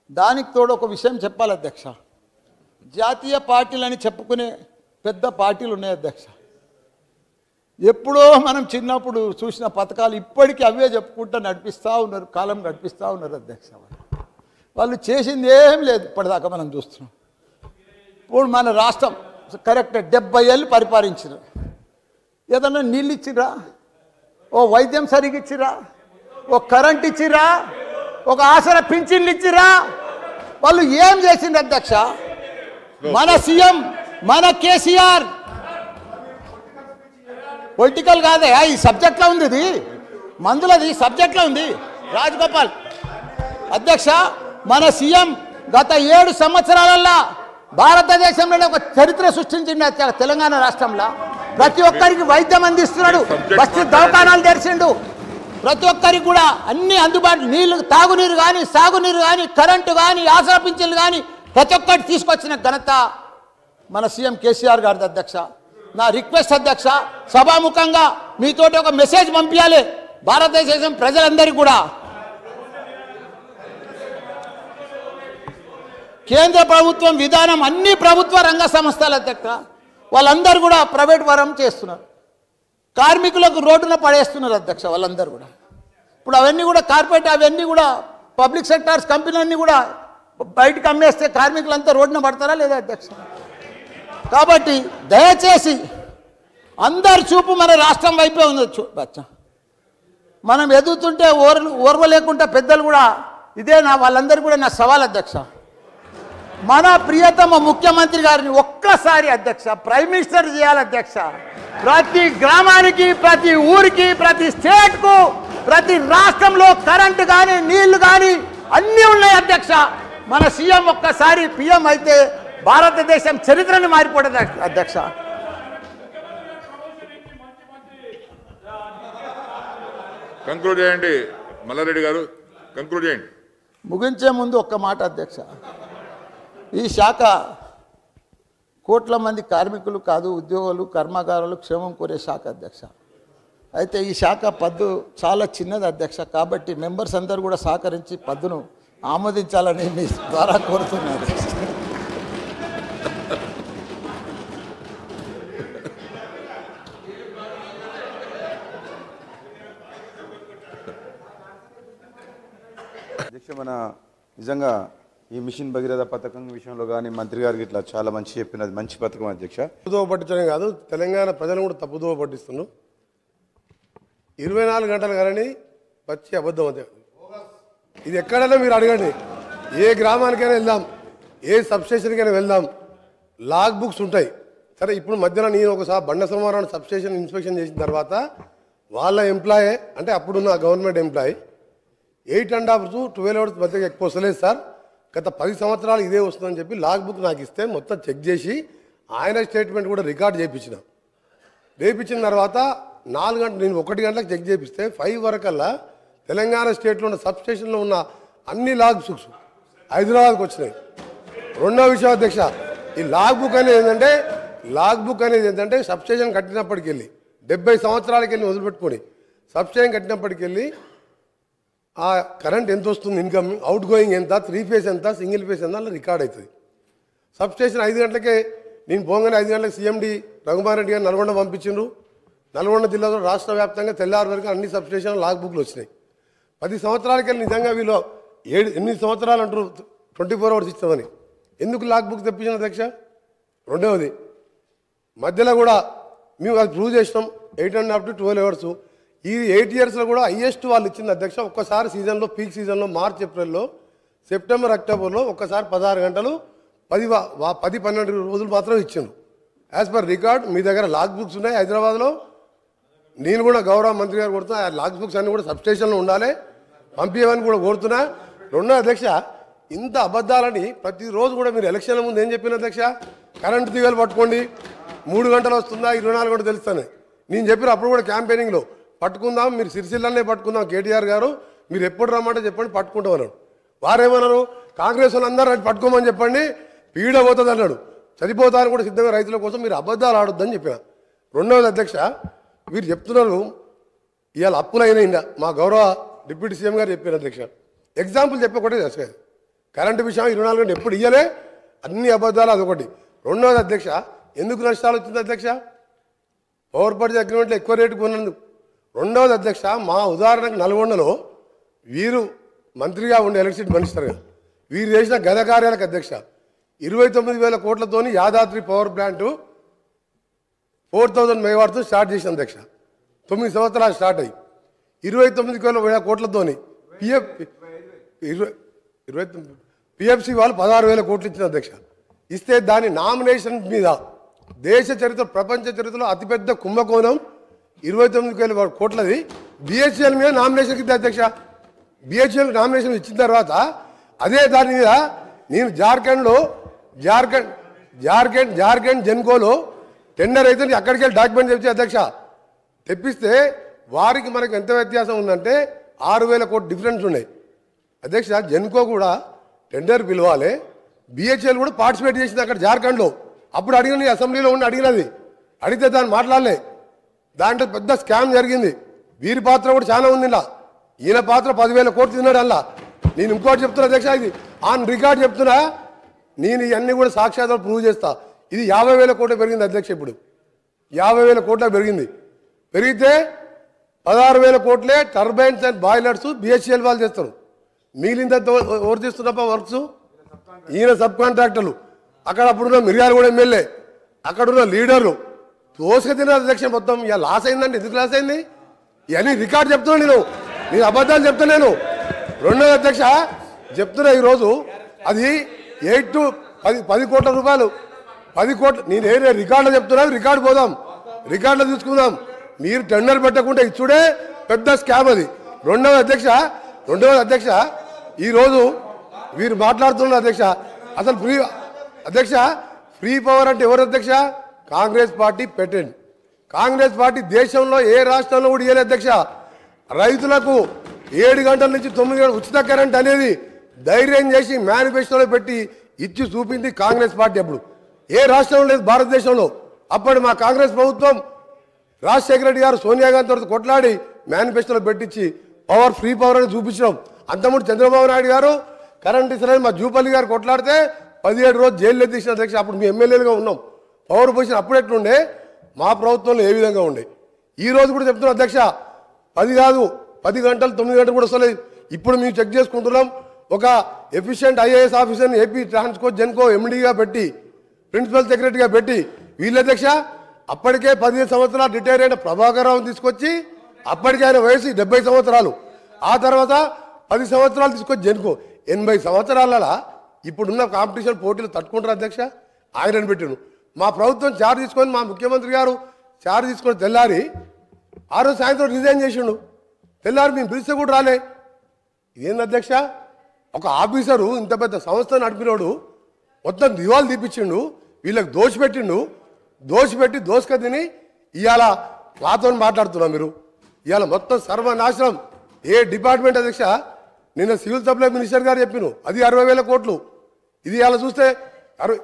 దానికి తోడు ఒక విషయం చెప్పాలి అధ్యక్ష, జాతీయ పార్టీలని చెప్పుకునే పెద్ద పార్టీలు ఉన్నాయి అధ్యక్ష. ఎప్పుడో మనం చిన్నప్పుడు చూసిన పథకాలు ఇప్పటికీ అవే చెప్పుకుంటూ నడిపిస్తూ ఉన్నారు, కాలం గడిపిస్తూ ఉన్నారు అధ్యక్ష. వాళ్ళు చేసింది ఏం లేదు ఇప్పటిదాకా మనం చూస్తున్నాం. ఇప్పుడు మన రాష్ట్రం కరెక్ట్ 70 ఏళ్ళు పరిపాలించారు. ఏదన్నా నీళ్ళు ఇచ్చిరా, ఓ వైద్యం సరిగ్గా ఇచ్చిరా, ఓ కరెంట్ ఇచ్చిరా, ఒక ఆసరా పింఛన్లు ఇచ్చిరా? వాళ్ళు ఏం చేసిండ్రు అధ్యక్ష? మన సీఎం మన కేసీఆర్ పొలిటికల్ కాదే, ఈ సబ్జెక్ట్లో ఉంది, ఇది మందులది సబ్జెక్ట్లో ఉంది. రాజగోపాల్ అధ్యక్ష, మన సీఎం గత 7 సంవత్సరాలల్లో భారతదేశంలోనే ఒక చరిత్ర సృష్టించిండు తెలంగాణ రాష్ట్రంలో. ప్రతి ఒక్కరికి వైద్యం అందిస్తున్నాడు, బస్సు దవాఖానాలు తెరిచిండు, ప్రతి ఒక్కరికి కూడా అన్ని అందుబాటులో నీళ్లు, తాగునీరు కానీ సాగునీరు కానీ కరెంటు కానీ ఆసరా పింఛన్లు కానీ ప్రతి ఒక్కటి తీసుకొచ్చిన ఘనత మన సీఎం కేసీఆర్ గారిది అధ్యక్ష. నా రిక్వెస్ట్ అధ్యక్ష, సభాముఖంగా మీతోటి ఒక మెసేజ్ పంపించాలి భారతదేశం ప్రజలందరికీ కూడా. కేంద్ర ప్రభుత్వం విధానం అన్ని ప్రభుత్వ రంగ సంస్థల అధ్యక్ష వాళ్ళందరూ కూడా ప్రైవేట్ వరం చేస్తున్నారు, కార్మికులకు రోడ్డున పడేస్తున్నారు అధ్యక్ష వాళ్ళందరూ కూడా. ఇప్పుడు అవన్నీ కూడా కార్పొరేట్, అవన్నీ కూడా పబ్లిక్ సెక్టార్స్ కంపెనీలన్నీ కూడా బయటకు అమ్మేస్తే కార్మికులంతా రోడ్డున పడతారా లేదా అధ్యక్ష? కాబట్టి దయచేసి అందరి చూపు మన రాష్ట్రం వైపే ఉండొచ్చు బచ్చ. మనం ఎదుగుతుంటే ఓర్వలేకుండా పెద్దలు కూడా ఇదే వాళ్ళందరూ కూడా నా సవాల్ అధ్యక్ష. మన ప్రియతమ ముఖ్యమంత్రి గారిని ఒక్కసారి అధ్యక్ష ప్రైమ్ మినిస్టర్ చేయాలి అధ్యక్ష. ప్రతి గ్రామానికి, ప్రతి ఊరికి, ప్రతి స్టేట్కు, ప్రతి రాష్ట్రంలో కరెంటు కానీ నీళ్లు కానీ అన్నీ ఉన్నాయి అధ్యక్ష. మన సీఎం ఒక్కసారి పిఎం అయితే భారతదేశం చరిత్రని మారిపోతుంది అధ్యక్ష. కంక్లూడ్ చేయండి మల్లారెడ్డి గారు, కంక్లూడ్ చేయండి. ముగించే ముందు ఒక్క మాట అధ్యక్ష, ఈ శాఖ కోట్ల మంది కార్మికులు కాదు, ఉద్యోగులు కర్మాగారాలు క్షేమం కోరే శాఖ అధ్యక్ష. అయితే ఈ శాఖ పద్దు చాలా చిన్నది అధ్యక్ష. కాబట్టి మెంబర్స్ అందరూ కూడా సహకరించి పద్దును ఆమోదించాలని మీ ద్వారా కోరుతున్నారు. అధ్యక్ష, మన నిజంగా ఈ మిషన్ భగీరథ పథకం విషయంలో కానీ మంత్రి గారికి ఇట్లా చాలా మంచి చెప్పినది, మంచి పథకం అధ్యక్ష. తప్పుదోవ పట్టించడం కాదు, తెలంగాణ ప్రజలను కూడా తప్పుదోవ పట్టిస్తున్నాం. 24 గంటలు కానీ పచ్చి అబద్ధం అదే. ఇది ఎక్కడైనా మీరు అడగండి, ఏ గ్రామానికైనా వెళ్దాం, ఏ సబ్స్టేషన్కైనా వెళ్దాం, లాగ్ బుక్స్ ఉంటాయి. సరే, ఇప్పుడు మధ్యన నేను ఒకసారి బండ సోమవారం సబ్స్టేషన్ ఇన్స్పెక్షన్ చేసిన తర్వాత వాళ్ళ ఎంప్లాయీ అంటే అప్పుడున్న government employee 8.5 hours to 12 hours మధ్య ఎక్కువ వస్తలేదు సార్, గత 10 సంవత్సరాలు ఇదే వస్తుందని చెప్పి లాగ్ బుక్ నాకు ఇస్తే మొత్తం చెక్ చేసి ఆయన స్టేట్మెంట్ కూడా రికార్డ్ చేయించిన తర్వాత 4 గంటలు, నేను 1 గంటలకు చెక్ చేపిస్తే 5 వరకల్లా తెలంగాణ స్టేట్లో ఉన్న సబ్స్టేషన్లో ఉన్న అన్ని లాగ్ బుక్స్ హైదరాబాద్కి వచ్చినాయి. రెండో విషయం అధ్యక్ష, ఈ లాగ్ బుక్ అనేది ఏంటంటే సబ్స్టేషన్ కట్టినప్పటికి వెళ్ళి 70 సంవత్సరాలకి వెళ్ళి వదిలిపెట్టుకొని సబ్స్టేషన్ కట్టినప్పటికి వెళ్ళి ఆ కరెంట్ ఎంత వస్తుంది, ఇన్కమ్, అవుట్ గోయింగ్ ఎంత, 3 phase ఎంత, సింగిల్ ఫేస్ ఎంత అలా రికార్డ్ అవుతుంది. సబ్స్టేషన్ 5 గంటలకే నేను పోగానే 5 గంటలకు సీఎండి రఘుమార్ రెడ్డి గారు నల్గొండ పంపించిండ్రు. నల్గొండ జిల్లాలో రాష్ట్ర వ్యాప్తంగా తెల్లారి వరకు అన్ని సబ్స్టేషన్ లాగ్ బుక్లు వచ్చినాయి. 10 సంవత్సరాలకి వెళ్ళి నిజంగా వీళ్ళు 8 సంవత్సరాలు అంటారు 24 hours ఇస్తామని, ఎందుకు లాగ్ బుక్ తెప్పించిన అధ్యక్ష? రెండవది, మధ్యలో కూడా మేము అది ప్రూవ్ చేసినాం 8.5 to 12 hours. ఈ 8 yearsలో కూడా హైయెస్ట్ వాళ్ళు ఇచ్చింది అధ్యక్ష. ఒక్కసారి సీజన్లో, పీక్ సీజన్లో మార్చ్ ఏప్రిల్లో, సెప్టెంబర్ అక్టోబర్లో ఒక్కసారి 16 గంటలు 10-12 రోజులు మాత్రం ఇచ్చిండు. యాజ్ పర్ రికార్డ్ మీ దగ్గర లాగ్ బుక్స్ ఉన్నాయి హైదరాబాద్లో. నేను కూడా గౌరవ మంత్రి గారు కోరుతున్నా, ఆ లాగ్ బుక్స్ అన్నీ కూడా సబ్స్టేషన్లో ఉండాలి, పంపించమని కూడా కోరుతున్నా. రెండో అధ్యక్ష, ఇంత అబద్ధాలని ప్రతిరోజు కూడా మీరు ఎలక్షన్ల ముందు ఏం చెప్పిన అధ్యక్ష? కరెంటు తీగలు పట్టుకోండి, 3 గంటలు వస్తుందా 24 గంటలు తెలుస్తాను నేను చెప్పిన. అప్పుడు కూడా క్యాంపెయినింగ్లో పట్టుకుందాం, మీరు సిరిసిల్లనే పట్టుకుందాం, కేటీఆర్ గారు మీరు ఎప్పుడు రమ్మంటే చెప్పండి పట్టుకుంటాం అన్నాడు. వారేమన్నారు, కాంగ్రెస్ వాళ్ళందరూ పట్టుకోమని చెప్పండి, పీడ పోతుంది అన్నాడు. చనిపోతారని కూడా సిద్ధంగా రైతుల కోసం మీరు అబద్ధాలు ఆడొద్దని చెప్పిన. రెండవది అధ్యక్ష, వీరు చెప్తున్నారు ఇవాళ అప్పులైనా మా గౌరవ డిప్యూటీ సీఎం గారు చెప్పారు అధ్యక్ష. ఎగ్జాంపుల్ చెప్పి ఒకటే కరెంటు విషయం 24 గంటలు ఎప్పుడు ఇయ్యలే, అన్ని అబద్ధాలు. అదొకటి. రెండవది అధ్యక్ష, ఎందుకు నష్టాలు వచ్చింది అధ్యక్ష? పవర్ పర్చేజ్ అగ్రిమెంట్లో ఎక్కువ రేటుకు ఉన్నందుకు. రెండవది అధ్యక్ష, మా ఉదాహరణకు నల్గొండలో వీరు మంత్రిగా ఉండే ఎలక్ట్రిసిటీ మినిస్టర్గా వీరు చేసిన గత కార్యాలకు అధ్యక్ష 29,000 కోట్లతోని యాదాద్రి పవర్ ప్లాంటు 4,000 మెగావాట్తో స్టార్ట్ చేసిన అధ్యక్ష. 9 సంవత్సరాలు స్టార్ట్ అయ్యి 29,000 కోట్లతోని పిఎఫ్సి వాళ్ళు 16,000 కోట్లు ఇచ్చిన అధ్యక్ష. ఇస్తే దాని నామినేషన్ మీద దేశ చరిత్ర, ప్రపంచ చరిత్రలో అతిపెద్ద కుంభకోణం 29,000 కోట్లది బిహెచ్ఎల్ మీద నామినేషన్ ఇద్దా అధ్యక్ష. బిహెచ్ఎల్ నామినేషన్ ఇచ్చిన తర్వాత అదే దాని మీద నేను జార్ఖండ్ జెన్కోలో టెండర్ అయితే అక్కడికి వెళ్ళి డాక్యుమెంట్ తెచ్చి అధ్యక్ష తెప్పిస్తే వారికి మనకు ఎంత వ్యత్యాసం ఉందంటే 6,000 కోట్లు డిఫరెన్స్ ఉన్నాయి అధ్యక్ష. జెన్కో కూడా టెండర్ పిలవాలి, బిహెచ్ఎల్ కూడా పార్టిసిపేట్ చేసింది అక్కడ జార్ఖండ్లో. అప్పుడు అడిగిన అసెంబ్లీలో ఉండి అడిగినది, అడిగితే దాన్ని మాట్లాడలే. దాంట్లో పెద్ద స్కామ్ జరిగింది. వీరి పాత్ర కూడా చాలా ఉంది. ఇలా ఈయన పాత్ర 10,000 కోట్లు తిన్నాడు. అలా నేను ఇంకోటి చెప్తున్నా అధ్యక్ష, ఇది ఆన్ రికార్డ్ చెప్తున్నా, నేను ఇవన్నీ కూడా సాక్ష్యాధారాలు ప్రూవ్ చేస్తా. ఇది 50,000 కోట్లు పెరిగింది అధ్యక్ష. ఇప్పుడు 50,000 కోట్ల పెరిగింది. పెరిగితే 16,000 కోట్లే టర్బైన్స్ అండ్ బాయిలర్స్ బిహెచ్ఎల్ వాళ్ళు చేస్తారు. మిగిలిందంతా ఎవరు చేస్తున్నప్ప వర్క్స్? ఈయన సబ్ కాంట్రాక్టర్లు. అక్కడ అప్పుడున్న మిర్యాలగూడ ఎమ్మెల్యే, అక్కడున్న లీడర్లు తోసుక తిన్నారు అధ్యక్ష. మొత్తం ఇక లాస్ అయిందండి. ఎందుకు లాస్ అయింది? ఇవన్నీ రికార్డు చెప్తున్నాను నేను అబద్ధాలు చెప్తాను. రెండోది అధ్యక్ష చెప్తున్నా, ఈరోజు అది 8 to 10 కోట్ల రూపాయలు, 10 కోట్లు. నేను ఏ రికార్డులో చెప్తున్నా, రికార్డు పోదాం, రికార్డులో తీసుకుందాం. మీరు టెండర్ పెట్టకుండా ఇచ్చుడే పెద్ద స్కామ్ అది. రెండవది అధ్యక్ష ఈరోజు వీరు మాట్లాడుతున్నారు అధ్యక్ష. అసలు ఫ్రీ పవర్ అంటే ఎవరు అధ్యక్ష? కాంగ్రెస్ పార్టీ పెట్టండి. కాంగ్రెస్ పార్టీ దేశంలో ఏ రాష్ట్రంలో కూడా ఇవ్వలేదు అధ్యక్ష. రైతులకు 7 గంటల నుంచి 9 గంటలు ఉచిత కరెంట్ అనేది ధైర్యం చేసి మేనిఫెస్టోలో పెట్టి ఇచ్చి చూపింది కాంగ్రెస్ పార్టీ. అప్పుడు ఏ రాష్ట్రంలో లేదు భారతదేశంలో. అప్పుడు మా కాంగ్రెస్ ప్రభుత్వం రాజశేఖర రెడ్డి గారు సోనియా గాంధీ తోటి కొట్లాడి మేనిఫెస్టోలో పెట్టించి ఫ్రీ పవర్ అని చూపించడం. అంతకుముందు చంద్రబాబు నాయుడు గారు కరెంట్ ఇస్తారని మా జూపల్లి గారు కొట్లాడితే 17 రోజులు జైల్లో తీసిన అధ్యక్ష. అప్పుడు మీ ఎమ్మెల్యేలుగా ఉన్నాం. పవర్ పొజిషన్ అప్పుడు ఎట్లుండే, మా ప్రభుత్వంలో ఏ విధంగా ఉండే. ఈ రోజు కూడా చెప్తున్నాం అధ్యక్ష, 10 కాదు 10 గంటలు 9 గంటలు కూడా వస్తలేదు. ఇప్పుడు మేము చెక్ చేసుకుంటున్నాం. ఒక ఎఫిషియెంట్ ఐఏఎస్ ఆఫీసర్ని ఏపీ ట్రాన్స్కో జెన్కో ఎండీగా పెట్టి, ప్రిన్సిపల్ సెక్రటరీగా పెట్టి, వీళ్ళ అధ్యక్ష అప్పటికే 15 సంవత్సరాలు రిటైర్ అయిన ప్రభాకర్ రావుని తీసుకొచ్చి, అప్పటికే ఆయన వయసు 70 సంవత్సరాలు, ఆ తర్వాత 10 సంవత్సరాలు తీసుకొచ్చి జెన్కో 80 సంవత్సరాల ఇప్పుడున్న కాంపిటీషన్ పోటీలు తట్టుకుంటారు అధ్యక్ష. ఆయనను పెట్టాను. మా ప్రభుత్వం చార్జ్ తీసుకొని, మా ముఖ్యమంత్రి గారు చార్జ్ తీసుకొని తెల్లారి ఆ రోజు సాయంత్రం రిజైన్ చేసిండు. తెల్లారి మేము పిలిస్తే కూడా రాలే. ఇదేంది అధ్యక్ష? ఒక ఆఫీసరు ఇంత పెద్ద సంస్థ నడిపినోడు మొత్తం దివాలు తీపిచ్చిండు, వీళ్ళకి దోషపెట్టి దోసుక తిని ఇవాళ మాతో మాట్లాడుతున్నాం. మీరు ఇవాళ మొత్తం సర్వనాశనం. ఏ డిపార్ట్మెంట్ అధ్యక్ష? నిన్న సివిల్ సప్లై మినిస్టర్ గారు చెప్పిను అది 60,000 కోట్లు. ఇది ఇవాళ చూస్తే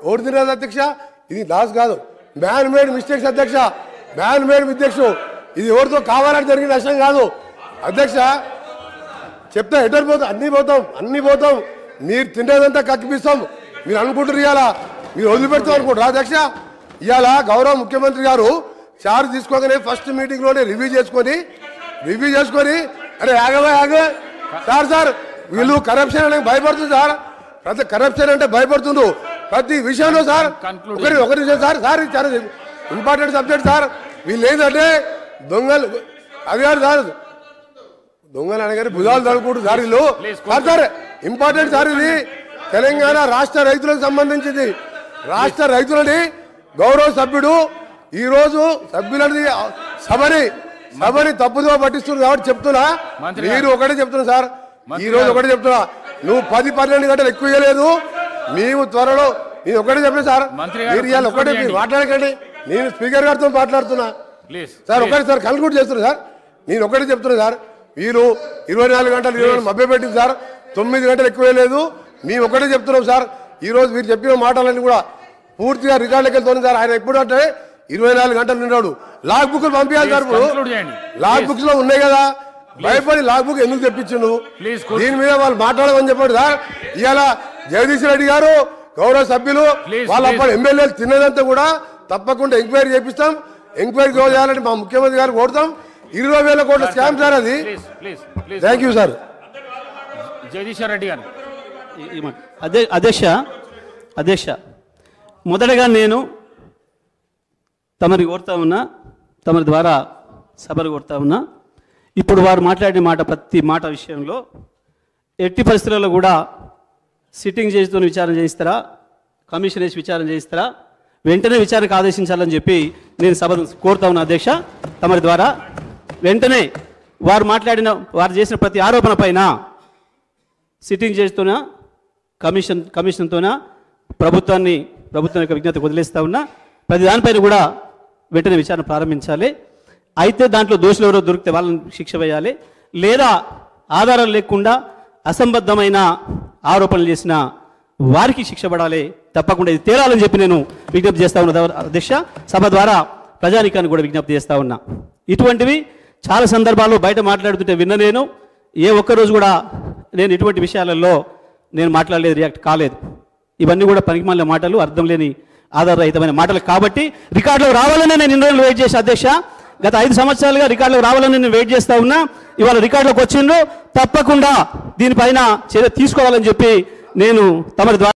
ఓడి తినదు అధ్యక్ష. ఇది లాస్ కాదు, మ్యాన్ మేడ్ మిస్టేక్స్ అధ్యక్ష. Man made mistakes. ఇది ఎవరితో కావాలని జరిగిన నష్టం కాదు అధ్యక్ష. చెప్తా ఎటర్ పోతాం, అన్ని పోతాం. మీరు తినేదంతా కక్కిపిస్తాం. మీరు అనుకుంటారు ఇవాళ మీరు వదిలిపెడతాం అనుకుంటారు అధ్యక్ష. ఇవాళ గౌరవ ముఖ్యమంత్రి గారు చార్జ్ తీసుకోగానే ఫస్ట్ మీటింగ్లోనే రివ్యూ చేసుకొని అరే ఆగవే సార్ వీళ్ళు కరప్షన్ అంటే భయపడుతుంది సార్. ప్రతి కరప్షన్ అంటే భయపడుతుండ్రు ప్రతి విషయంలో సార్. ఒకరి విషయం సార్ చాలా ఇంపార్టెంట్ సబ్జెక్ట్ సార్. వీళ్ళు ఏంటంటే దొంగలు అది కాదు సార్, దొంగలు అనగానే భుజాలు తడుకుంటారు సార్ వీళ్ళు. సార్ ఇంపార్టెంట్ సార్ ఇది. తెలంగాణ రాష్ట్ర రైతులకు సంబంధించింది. రాష్ట్ర రైతులని గౌరవ సభ్యుడు ఈరోజు సభ్యులని సభని తప్పుదో పట్టిస్తున్నారు కాబట్టి చెప్తున్నా. మీరు ఒకటే చెప్తున్నా సార్, ఈ రోజు ఒకటే చెప్తున్నా, నువ్వు 10-12 గంటలు ఎక్కువ ఇవ్వలేదు. మేము త్వరలో నేను ఒకటే చెప్పలేదు సార్. మీరు ఇవాళ ఒకటే మీరు మాట్లాడకండి. నేను స్పీకర్ గారితో మాట్లాడుతున్నా సార్. ఒకటే సార్ కన్క్లూడ్ చేస్తున్నా సార్. నేను ఒకటే చెప్తున్నా సార్, మీరు 24 గంటలు 20 మభ్య పెట్టింది సార్. 9 గంటలు ఎక్కువ లేదు. మేము ఒకటే చెప్తున్నాం సార్. ఈ రోజు మీరు చెప్పిన మాటలన్నీ కూడా పూర్తిగా రికార్డులకి వెళ్తుంది సార్. ఆయన ఎప్పుడు అంటే 24 గంటలు నిన్నాడు. లాగ్ బుక్ పంపించాలి సార్. ఇప్పుడు లాగ్ బుక్స్ లో ఉన్నాయి కదా, భయపడి లాగ్ బుక్ ఎందుకు తెప్పించు? దీని మీద వాళ్ళు మాట్లాడమని చెప్పాడు సార్. ఇవాళ జగదీష్ రెడ్డి గారు గౌరవ సభ్యులు వాళ్ళ అప్పుడు ఎమ్మెల్యేలు తిన్నదంతా కూడా తప్పకుండా ఎంక్వైరీ చేపిస్తాం. ఎంక్వైరీ చేయాలని మా ముఖ్యమంత్రి గారు కోరుతాం. 20,000 కోట్ల స్కామ్ సార్ అది. Thank you sir. Jagadishwar Reddy గారు. అధ్యక్ష మొదటగా నేను తమరి కోరుతా ఉన్నా, తమరి ద్వారా సభలు కోరుతా ఉన్నా, ఇప్పుడు వారు మాట్లాడిన మాట ప్రతి మాట విషయంలో ఎట్టి పరిస్థితుల్లో కూడా సిట్టింగ్ జడ్జితో విచారణ చేయిస్తారా, కమిషన్ వేసి విచారణ చేయిస్తారా, వెంటనే విచారణకు ఆదేశించాలని చెప్పి నేను సభను కోరుతా ఉన్నా అధ్యక్ష. తమరి ద్వారా వెంటనే వారు చేసిన ప్రతి ఆరోపణ పైన సిట్టింగ్ జడ్జితోనా కమిషన్తోనా ప్రభుత్వం యొక్క విజ్ఞతకు వదిలేస్తా ఉన్నా. ప్రతి దానిపైన కూడా వెంటనే విచారణ ప్రారంభించాలి. అయితే దాంట్లో దోషులు ఎవరో దొరికితే వాళ్ళని శిక్ష వేయాలి, లేదా ఆధారాలు లేకుండా అసంబద్ధమైన ఆరోపణలు చేసిన వారికి శిక్ష పడాలి. తప్పకుండా ఇది తేలాలని చెప్పి నేను విజ్ఞప్తి చేస్తా ఉన్నా అధ్యక్ష. సభ ద్వారా ప్రజానీకాన్ని కూడా విజ్ఞప్తి చేస్తా ఉన్నా. ఇటువంటివి చాలా సందర్భాల్లో బయట మాట్లాడుతుంటే విన్న నేను ఏ ఒక్కరోజు కూడా నేను ఇటువంటి విషయాలలో నేను మాట్లాడలేదు, రియాక్ట్ కాలేదు. ఇవన్నీ కూడా పనికిమాలిన మాటలు, అర్థం లేని ఆధారరహితమైన మాటలు. కాబట్టి రికార్డులకు రావాలని నేను ఇన్ని రోజులు వెయిట్ చేసి అధ్యక్ష, గత 5 సంవత్సరాలుగా రికార్డులకు రావాలని నేను వెయిట్ చేస్తా ఉన్నా. ఇవాళ రికార్డులకు వచ్చిండ్రు, తప్పకుండా దీనిపైన చర్య తీసుకోవాలని చెప్పి నేను తమరి ద్వారా